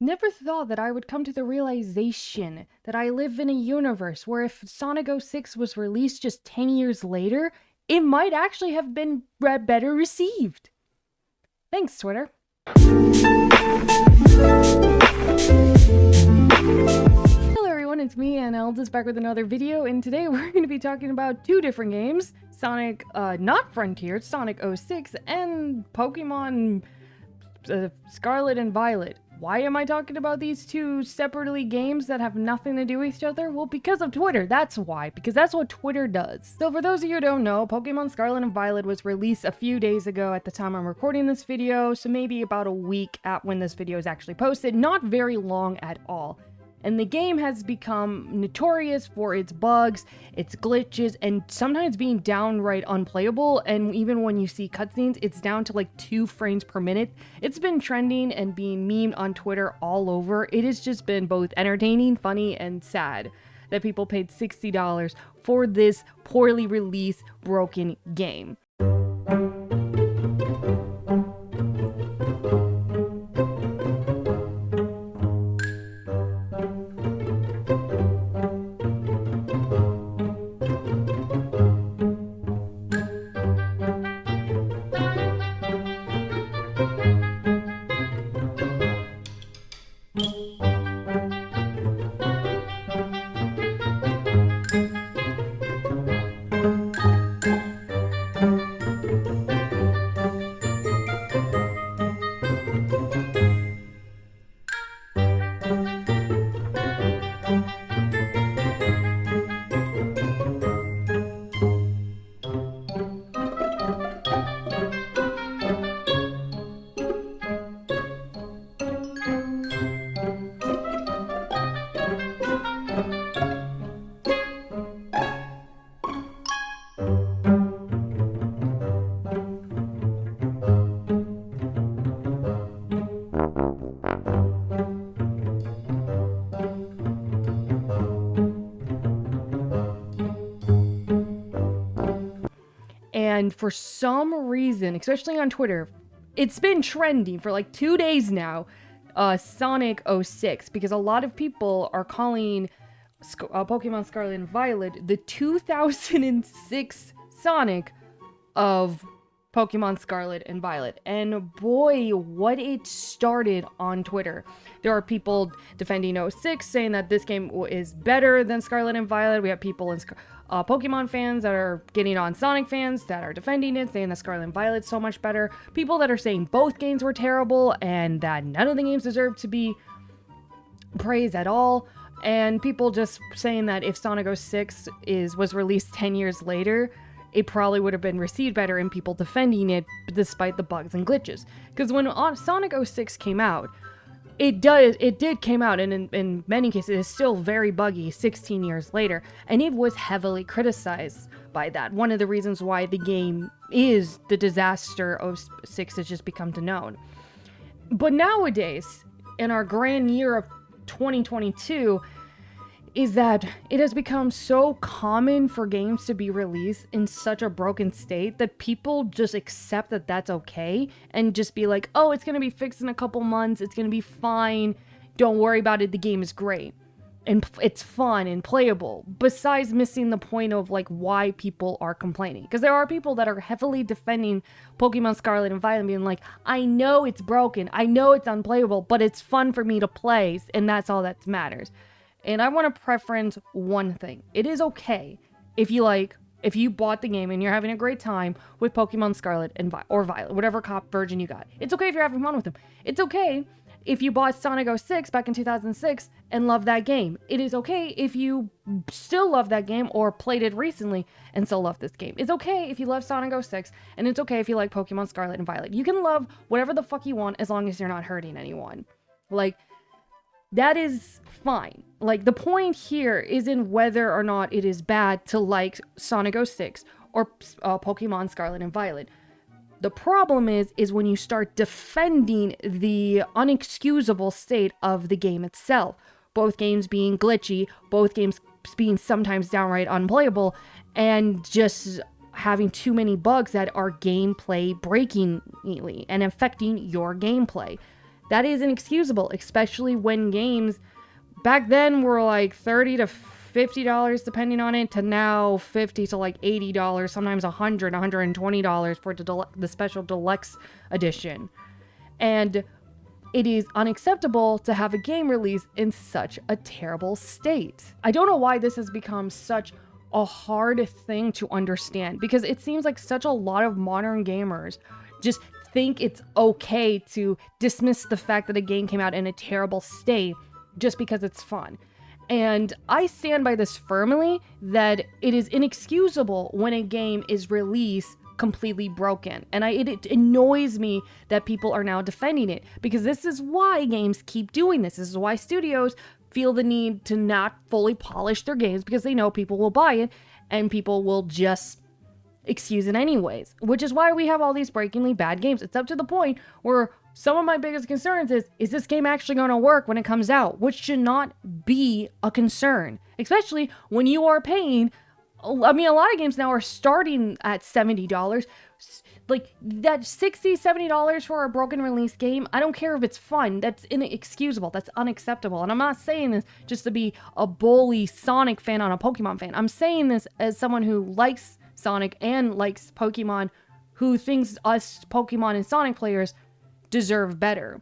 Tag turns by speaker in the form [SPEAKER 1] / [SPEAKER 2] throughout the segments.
[SPEAKER 1] Never thought that I would come to the realization that I live in a universe where if Sonic 06 was released just 10 years later, it might actually have been better received. Thanks, Twitter. Hello everyone, it's me, and Eldis, back with another video, and today we're going to be talking about two different games. Sonic, not Frontier, Sonic 06, and Pokemon Scarlet and Violet. Why am I talking about these two separately games that have nothing to do with each other? Well, because of Twitter, that's why, because that's what Twitter does. So for those of you who don't know, Pokemon Scarlet and Violet was released a few days ago at the time I'm recording this video, so maybe about a week at when this video is actually posted, not very long at all. And the game has become notorious for its bugs, its glitches, and sometimes being downright unplayable. And even when you see cutscenes, it's down to like 2 frames per minute. It's been trending and being memed on Twitter all over. It has just been both entertaining, funny, and sad that people paid $60 for this poorly released, broken game. And for some reason, especially on Twitter, it's been trending for like 2 days now, Sonic 06, because a lot of people are calling Pokemon Scarlet and Violet the 2006 Sonic of Pokemon Scarlet and Violet. And boy, what it started on Twitter. There are people defending 06, saying that this game is better than Scarlet and Violet. We have people in Pokemon fans that are getting on Sonic fans that are defending it, saying that Scarlet and Violet's so much better. People that are saying both games were terrible and that none of the games deserve to be praised at all. And people just saying that if Sonic 06 was released 10 years later, it probably would have been received better, and people defending it despite the bugs and glitches. Because when Sonic 06 came out, it did came out, and in many cases it's still very buggy 16 years later, and it was heavily criticized by that. One of the reasons why the game is the disaster 06 has just become known. But nowadays, in our grand year of 2022, is that it has become so common for games to be released in such a broken state that people just accept that that's okay and just be like, oh, it's gonna be fixed in a couple months, it's gonna be fine, don't worry about it, the game is great. And it's fun and playable, besides missing the point of like why people are complaining. Because there are people that are heavily defending Pokemon Scarlet and Violet, being like, I know it's broken, I know it's unplayable, but it's fun for me to play, and that's all that matters. And I want to preference one thing. It is okay if you bought the game and you're having a great time with Pokemon Scarlet and Violet, whatever version you got. It's okay if you're having fun with them. It's okay if you bought Sonic 06 back in 2006 and loved that game. It is okay if you still love that game or played it recently and still love this game. It's okay if you love Sonic 06, and it's okay if you like Pokemon Scarlet and Violet. You can love whatever the fuck you want as long as you're not hurting anyone. Like, that is fine. Like, the point here isn't whether or not it is bad to like Sonic 06 or Pokemon Scarlet and Violet. The problem is when you start defending the unexcusable state of the game itself. Both games being glitchy, both games being sometimes downright unplayable, and just having too many bugs that are gameplay breaking and affecting your gameplay. That is inexcusable, especially when games back then were like $30 to $50 depending on it, to now $50 to like $80, sometimes $100, $120 for the special deluxe edition. And it is unacceptable to have a game release in such a terrible state. I don't know why this has become such a hard thing to understand, because it seems like such a lot of modern gamers just think it's okay to dismiss the fact that a game came out in a terrible state just because it's fun. And I stand by this firmly, that it is inexcusable when a game is released completely broken. And it annoys me that people are now defending it, because this is why games keep doing this. This is why studios feel the need to not fully polish their games, because they know people will buy it and people will just excuse it anyways, which is why we have all these breakingly bad games. It's up to the point where some of my biggest concerns is this game actually going to work when it comes out, which should not be a concern, especially when you are paying. I mean, a lot of games now are starting at $70. Like, that $60, $70 for a broken release game, I don't care if it's fun. That's inexcusable. That's unacceptable. And I'm not saying this just to be a bully Sonic fan on a Pokemon fan. I'm saying this as someone who likes Sonic and likes Pokemon, who thinks us Pokemon and Sonic players deserve better.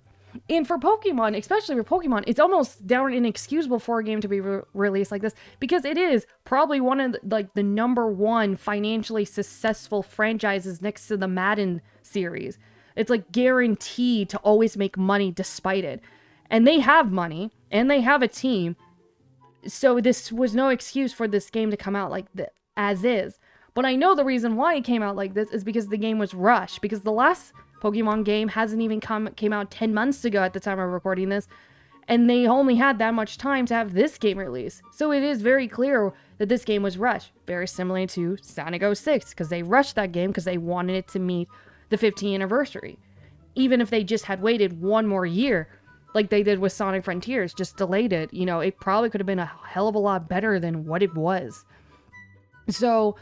[SPEAKER 1] And for Pokemon, especially for Pokemon, it's almost down inexcusable for a game to be released like this, because it is probably one of the number one financially successful franchises next to the Madden series. It's like guaranteed to always make money despite it. And they have money and they have a team. So this was no excuse for this game to come out like this, as is. But I know the reason why it came out like this is because the game was rushed, because the last Pokemon game hasn't even came out 10 months ago at the time of recording this, and they only had that much time to have this game released. So it is very clear that this game was rushed, very similar to Sonic 06, because they rushed that game because they wanted it to meet the 15th anniversary. Even if they just had waited one more year, like they did with Sonic Frontiers, just delayed it, you know, it probably could have been a hell of a lot better than what it was. So,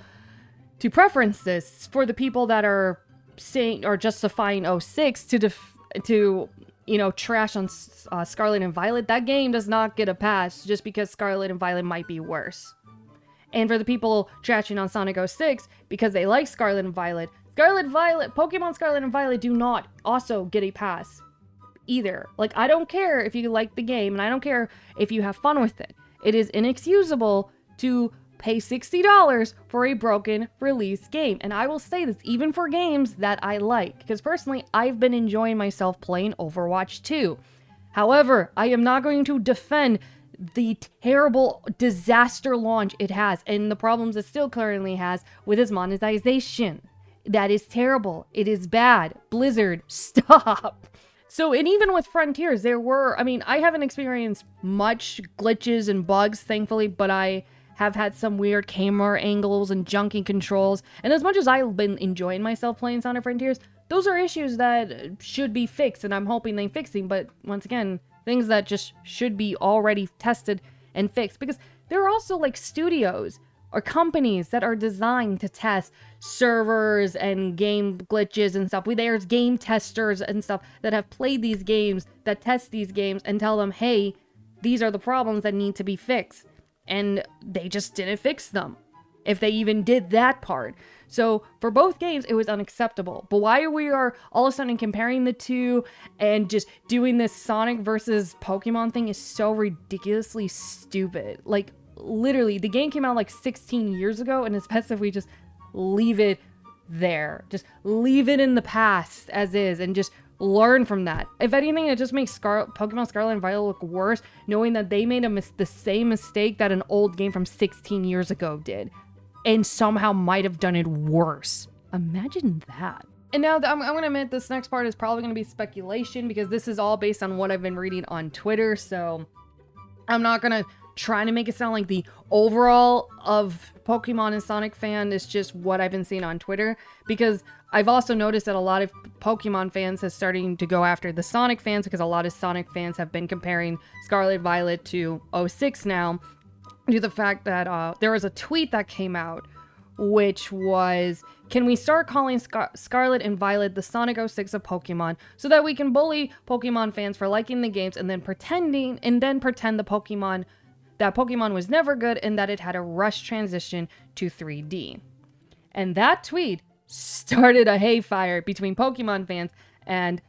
[SPEAKER 1] to preference this, for the people that are saying or justifying 06 to you know, trash on Scarlet and Violet, that game does not get a pass just because Scarlet and Violet might be worse. And for the people trashing on Sonic 06 because they like Scarlet and Violet, Pokemon Scarlet and Violet do not also get a pass either. Like, I don't care if you like the game, and I don't care if you have fun with it. It is inexcusable to pay $60 for a broken release game. And I will say this even for games that I like, because personally, I've been enjoying myself playing Overwatch 2. However, I am not going to defend the terrible disaster launch it has and the problems it still currently has with its monetization. That is terrible. It is bad. Blizzard, stop. So, and even with Frontiers, I haven't experienced much glitches and bugs, thankfully, but I have had some weird camera angles and junky controls. And as much as I've been enjoying myself playing Sonic Frontiers, those are issues that should be fixed, and I'm hoping they fix them. But once again, things that just should be already tested and fixed, because there are also like studios or companies that are designed to test servers and game glitches and stuff. There's game testers and stuff that have played these games, that test these games and tell them, hey, these are the problems that need to be fixed. And they just didn't fix them, if they even did that part. So for both games, it was unacceptable. But why we are all of a sudden comparing the two and just doing this Sonic versus Pokemon thing is so ridiculously stupid. Like, literally, the game came out like 16 years ago, and it's best if we just leave it there. Just leave it in the past as is and just learn from that. If anything, it just makes Pokemon Scarlet and Violet look worse, knowing that they made the same mistake that an old game from 16 years ago did, and somehow might have done it worse. Imagine that. And now I'm going to admit this next part is probably going to be speculation, because this is all based on what I've been reading on Twitter, so I'm not going to try to make it sound like the overall of Pokemon and Sonic fan is just what I've been seeing on Twitter, because I've also noticed that a lot of Pokemon fans have starting to go after the Sonic fans, because a lot of Sonic fans have been comparing Scarlet Violet to 06 now, due to the fact that there was a tweet that came out which was, can we start calling Scarlet and Violet the Sonic 06 of Pokemon so that we can bully Pokemon fans for liking the games and then pretend the Pokemon was never good and that it had a rushed transition to 3D. And that tweet started a hayfire between Pokemon fans and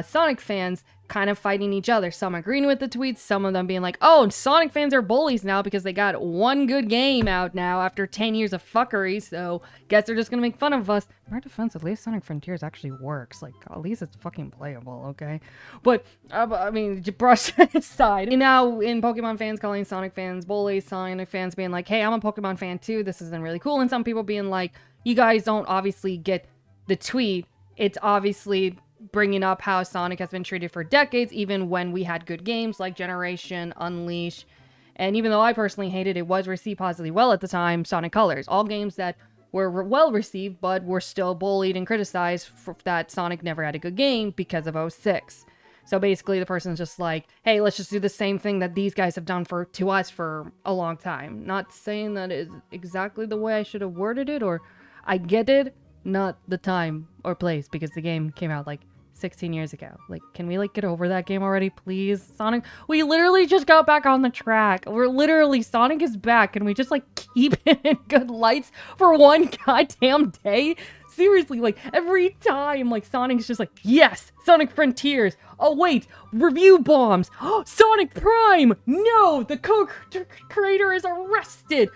[SPEAKER 1] Sonic fans, kind of fighting each other. Some agreeing with the tweets, some of them being like, oh, Sonic fans are bullies now because they got one good game out now after 10 years of fuckery, so guess they're just gonna make fun of us. In our defense, at least Sonic Frontiers actually works. Like, at least it's fucking playable, okay? But, I mean, brush that aside. And now, in Pokemon fans calling Sonic fans bullies, Sonic fans being like, hey, I'm a Pokemon fan too, this isn't really cool, and some people being like, you guys don't obviously get the tweet. It's obviously bringing up how Sonic has been treated for decades, even when we had good games like Generation, Unleash, and even though I personally hated it, was received positively well at the time, Sonic Colors. All games that were well received, but were still bullied and criticized for that Sonic never had a good game because of 06. So basically the person's just like, hey, let's just do the same thing that these guys have done to us for a long time. Not saying that is exactly the way I should have worded it, or I get it, not the time or place, because the game came out like 16 years ago. Like, can we, like, get over that game already, please? Sonic, we literally just got back on the track. Sonic is back. Can we just, like, keep it in good lights for one goddamn day? Seriously, like, every time, like, Sonic's just like, yes, Sonic Frontiers. Oh, wait, review bombs. Sonic Prime. No, the co-creator is arrested.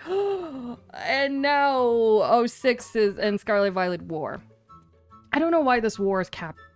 [SPEAKER 1] And now 06 and Scarlet Violet War. I don't know why this war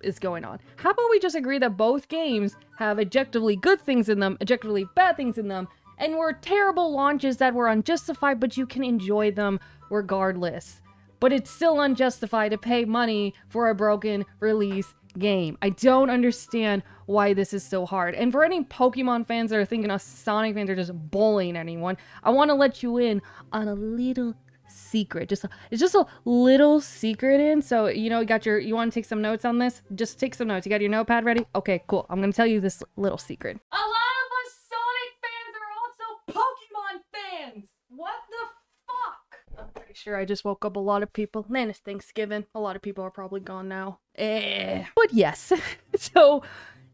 [SPEAKER 1] is going on. How about we just agree that both games have objectively good things in them, objectively bad things in them, and were terrible launches that were unjustified, but you can enjoy them regardless. But it's still unjustified to pay money for a broken release game. I don't understand why this is so hard. And for any Pokemon fans that are thinking us Sonic fans are just bullying anyone, I want to let you in on a little secret. It's just a little secret in. So, you know, you want to take some notes on this? Just take some notes. You got your notepad ready? Okay, cool. I'm gonna tell you this little secret. A lot of us Sonic fans are also Pokemon fans. What the fuck? I'm pretty sure I just woke up a lot of people. Man, it's Thanksgiving. A lot of people are probably gone now. But yes. So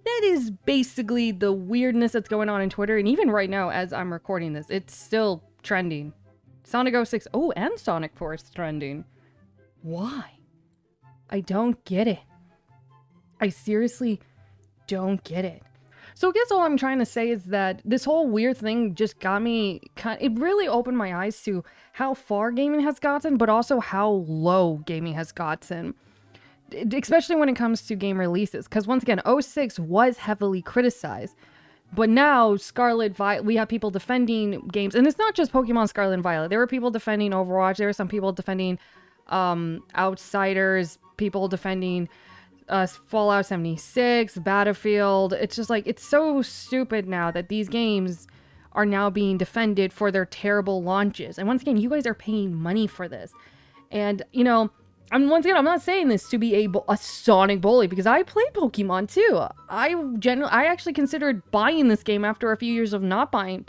[SPEAKER 1] that is basically the weirdness that's going on in Twitter. And even right now, as I'm recording this, it's still trending. Sonic 06. Oh, and Sonic Force trending. Why? I don't get it. I seriously don't get it. So I guess all I'm trying to say is that this whole weird thing just got me... It really opened my eyes to how far gaming has gotten, but also how low gaming has gotten. Especially when it comes to game releases. Because once again, 06 was heavily criticized. But now, we have people defending games. And it's not just Pokemon Scarlet and Violet. There were people defending Overwatch. There were some people defending Outsiders. People defending Fallout 76, Battlefield. It's just like, it's so stupid now that these games are now being defended for their terrible launches. And once again, you guys are paying money for this. And, you know... I'm not saying this to be a Sonic bully, because I played Pokemon too. I actually considered buying this game after a few years of not buying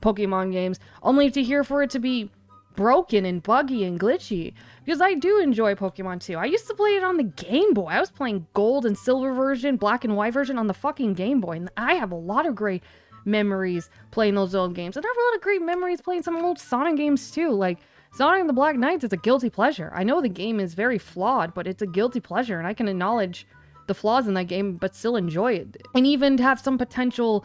[SPEAKER 1] Pokemon games, only to hear for it to be broken and buggy and glitchy. Because I do enjoy Pokemon too. I used to play it on the Game Boy. I was playing Gold and Silver version, Black and White version on the fucking Game Boy, and I have a lot of great memories playing those old games. And I have a lot of great memories playing some old Sonic games too, like Sonic and the Black Knights is a guilty pleasure. I know the game is very flawed, but it's a guilty pleasure, and I can acknowledge the flaws in that game, but still enjoy it. And even have some potential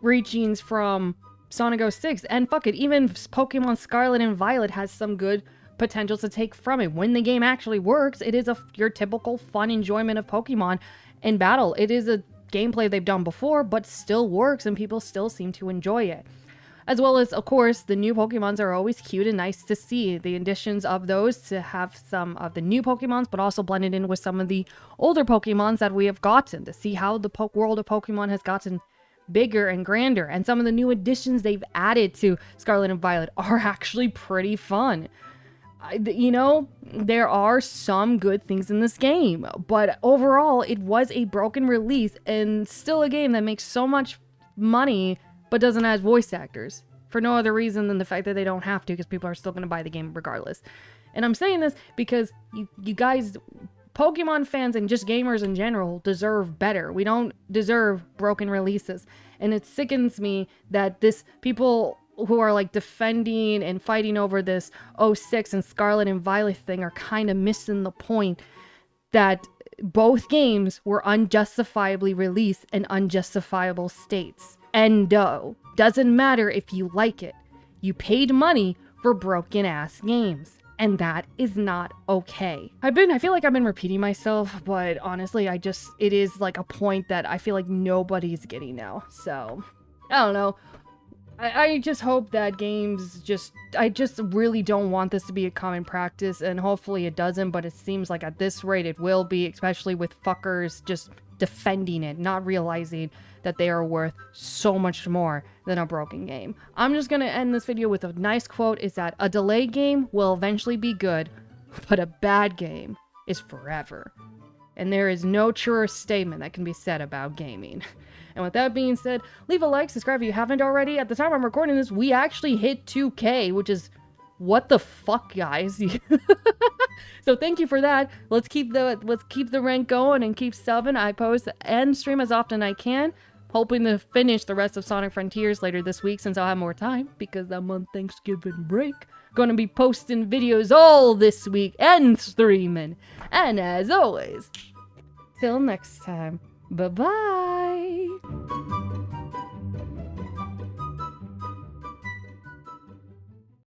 [SPEAKER 1] reachings from Sonic 06, and fuck it, even Pokemon Scarlet and Violet has some good potential to take from it. When the game actually works, it is your typical fun enjoyment of Pokemon in battle. It is a gameplay they've done before, but still works, and people still seem to enjoy it. As well as, of course, the new Pokemons are always cute and nice to see. The additions of those to have some of the new Pokemons, but also blended in with some of the older Pokemons that we have gotten, to see how the world of Pokemon has gotten bigger and grander. And some of the new additions they've added to Scarlet and Violet are actually pretty fun. You know, there are some good things in this game, but overall, it was a broken release and still a game that makes so much money but doesn't have voice actors, for no other reason than the fact that they don't have to, because people are still going to buy the game regardless. And I'm saying this because you guys, Pokemon fans and just gamers in general, deserve better. We don't deserve broken releases. And it sickens me that people who are like defending and fighting over this 06 and Scarlet and Violet thing are kind of missing the point that both games were unjustifiably released in unjustifiable states. Endo. Doesn't matter if you like it. You paid money for broken ass games. And that is not okay. I feel like I've been repeating myself, but honestly, it is like a point that I feel like nobody's getting now. So, I don't know. I just hope that games I just really don't want this to be a common practice, and hopefully it doesn't, but it seems like at this rate it will be, especially with fuckers just defending it, not realizing that they are worth so much more than a broken game. I'm just gonna end this video with a nice quote, is that a delayed game will eventually be good, but a bad game is forever. And there is no truer statement that can be said about gaming. And with that being said, leave a like, subscribe if you haven't already. At the time I'm recording this, we actually hit 2K, which is what the fuck, guys. So thank you for that. Let's keep the rank going and keep subbing. I post and stream as often as I can, hoping to finish the rest of Sonic Frontiers later this week since I'll have more time because I'm on Thanksgiving break. Gonna be posting videos all this week and streaming. And as always, till next time, bye-bye.